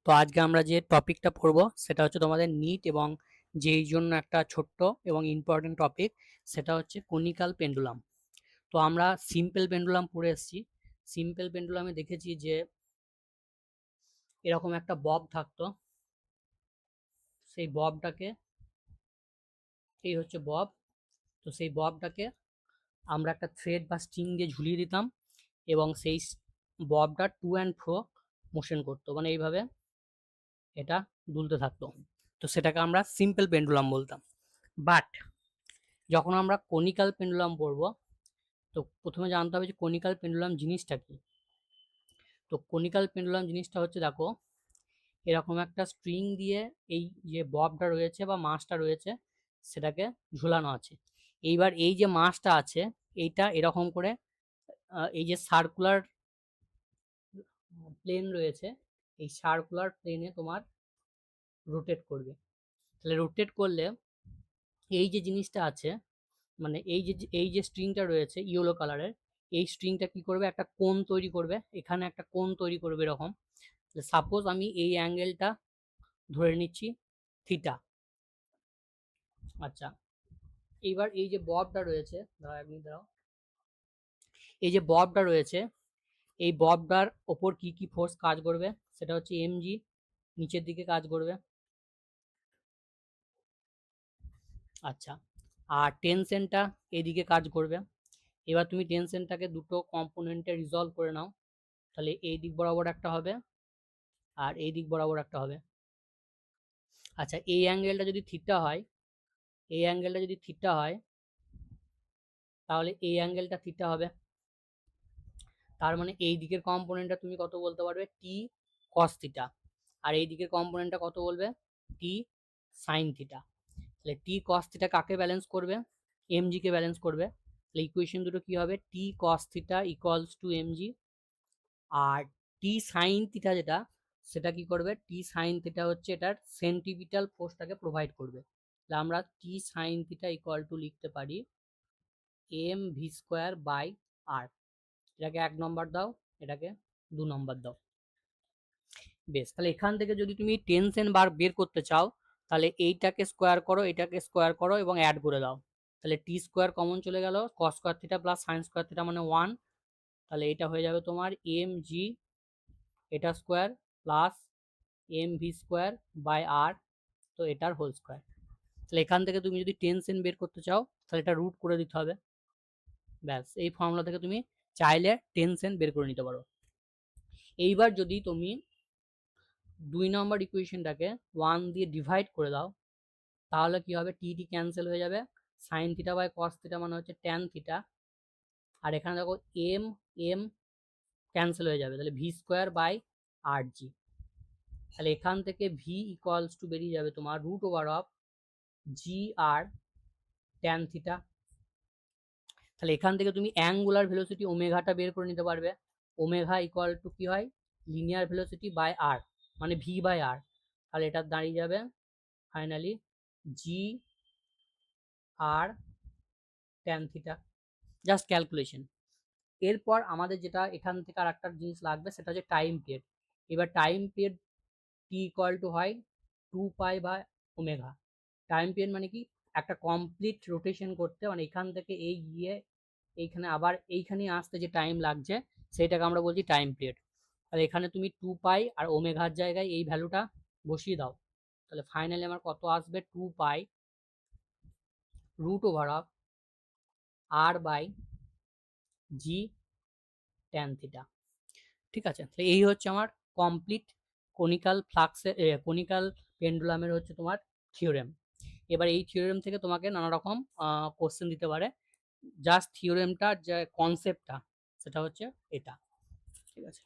তো আজকে আমরা যে টপিকটা পড়বো সেটা হচ্ছে তোমাদের নিট এবং যেই জন্য একটা ছোট্ট এবং ইম্পর্টেন্ট টপিক, সেটা হচ্ছে কনিক্যাল পেন্ডুলাম। তো আমরা সিম্পল পেন্ডুলাম পড়ে এসেছি। সিম্পল পেন্ডুলামে দেখেছি যে এরকম একটা বব থাকতো, সেই ববটাকে, এই হচ্ছে বব। তো সেই ববটাকে আমরা একটা থ্রেড বা স্ট্রিং দিয়ে ঝুলিয়ে দিতাম এবং সেই ববটা টু অ্যান্ড ফ্রো মোশন করতো, মানে এইভাবে এটা দুলতে থাকতো। তো সেটাকে আমরা সিম্পল পেন্ডুলাম বলতাম। বাট যখন আমরা কনিক্যাল পেন্ডুলাম পড়বো, তো প্রথমে জানতে হবে যে কনিক্যাল পেন্ডুলাম জিনিসটা কি। তো কনিক্যাল পেন্ডুলাম জিনিসটা হচ্ছে, দেখো এরকম একটা স্ট্রিং দিয়ে এই যে ববটা রয়েছে বা মাছটা রয়েছে সেটাকে ঝুলানো আছে। এইবার এই যে মাছটা আছে এইটা এরকম করে এই যে সার্কুলার প্লেন রয়েছে, এই সার্কুলার প্লেনে তোমার রোটেট করবে। তাহলে রোটেট করলে এই যে জিনিসটা আছে, মানে এই যে স্ট্রিংটা রয়েছে ইয়েলো কালারের, এই স্ট্রিংটা কি করবে, একটা কোণ তৈরি করবে, এখানে একটা কোণ তৈরি করবে এরকম। সাপোজ আমি এই অ্যাঙ্গেলটা ধরে নিচ্ছি থিটা। আচ্ছা, এইবার এই যে ববটা রয়েছে, দাঁড়াও এক মিনিট দাঁড়াও, এই যে ববটা রয়েছে, এই ববটার ওপর কি কি ফোর্স কাজ করবে, সেটা হচ্ছে mg, নিচের দিকে কাজ করবে। আচ্ছা, আর টেনশনটা এদিকে কাজ করবে। এবার তুমি টেনশনটাকে দুটো কম্পোনেন্টে রিজলভ করে নাও, তাহলে এই দিক বরাবর একটা হবে আর এই দিক বরাবর একটা হবে। আচ্ছা, এই অ্যাঙ্গেলটা যদি থিটা হয়, এই অ্যাঙ্গেলটা যদি থিটা হয়, তাহলে এই অ্যাঙ্গেলটা থিটা হবে। তার মানে এই দিকের কম্পোনেন্টটা তুমি কত বলতে পারবে, টি কস থিটা, আর এই দিকের কম্পোনেন্টটা কত বলবে, টি সাইন থিটা। তাহলে টি কস থিটা কাকে ব্যালেন্স করবে, এমজি কে ব্যালেন্স করবে। তাহলে ইকুয়েশন দুটো কি হবে, T cos theta equals to M G, আর টি সাইন থিটা যেটা, সেটা কি করবে, টি সাইন থিটা হচ্ছে এটার সেন্টিপিটাল ফোর্সটাকে প্রোভাইড করবে। তাহলে আমরা টি সাইন থিটা ইকুয়াল টু লিখতে পারি এম ভি স্কোয়ার বাই আর। এটাকে 1 নম্বর দাও, এটাকে 2 নম্বর দাও। বেশ, তাহলে এখান থেকে যদি তুমি টেনশন বার বের করতে চাও, তাহলে এইটাকে স্কোয়ার করো, এটাকে স্কোয়ার করো এবং অ্যাড করে দাও। তাহলে টি স্কোয়ার কমন চলে গেল, cos square theta plus sine square theta মানে 1। তাহলে এটা হয়ে যাবে তোমার এম জি এটা square plus M V square by R, তো এটার হোল স্কোয়ার। তাহলে এখান থেকে তুমি যদি টেনশন বের করতে চাও তাহলে এটা রুট করে দিতে হবে। ব্যাস, এই ফর্মুলা থেকে তুমি চাইলে টেনশন বের করে নিতে পারো। এইবার যদি তুমি 2 নম্বর ইকুয়েশনটাকে 1 দিয়ে ডিভাইড করে দাও, তাহলে কি হবে, টি টি ক্যান্সেল হয়ে যাবে, sin theta by cos theta মানে হচ্ছে ট্যান থিটা, আর এখানে দেখো এম এম ক্যান্সেল হয়ে যাবে, তাহলে V square by R G. তাহলে এখান থেকে ভি ইকুয়ালস টু বেরিয়ে যাবে তোমার root over of G R tan theta. তাহলে এখান থেকে তুমি অ্যাঙ্গুলার ভেলোসিটি ওমেগাটা বের করে নিতে পারবে। ওমেগা ইকুয়াল টু কি হয়, লিনিয়ার ভেলোসিটি বাই আর, মানে ভি বাই আর। তাহলে এটা দাঁড়িয়ে যাবে ফাইনালি জি R tan theta. Just calculation. এরপর আমাদের যেটা এখান থেকে আর একটা জিনিস লাগবে, সেটা হচ্ছে টাইম পিরিয়ড। এবার time period T equal to হয় 2 পাই বা ওমেগা। টাইম পিরিয়ড মানে কি, একটা কমপ্লিট রোটেশন করতে, মানে এখান থেকে এই গিয়ে এইখানে আবার এইখানে আসতে যে টাইম লাগছে সেইটাকে আমরা বলছি টাইম পিরিয়ড। তাহলে এখানে তুমি 2 পাই আর ওমেগার জায়গায় এই ভ্যালুটা বসিয়ে দাও, তাহলে ফাইনালি আমার কত আসবে, 2 pi root over of R by G tan theta. ঠিক আছে, তাহলে এই হচ্ছে আমার কমপ্লিট কনিক্যাল ফ্লাক্সের কনিক্যাল পেন্ডুলামের হচ্ছে তোমার থিওরেম। এবার এই থিওরেম থেকে তোমাকে নানা রকম কোশ্চেন দিতে পারে। জাস্ট থিওরেমটার যে কনসেপ্টটা সেটা হচ্ছে এটা। ঠিক আছে।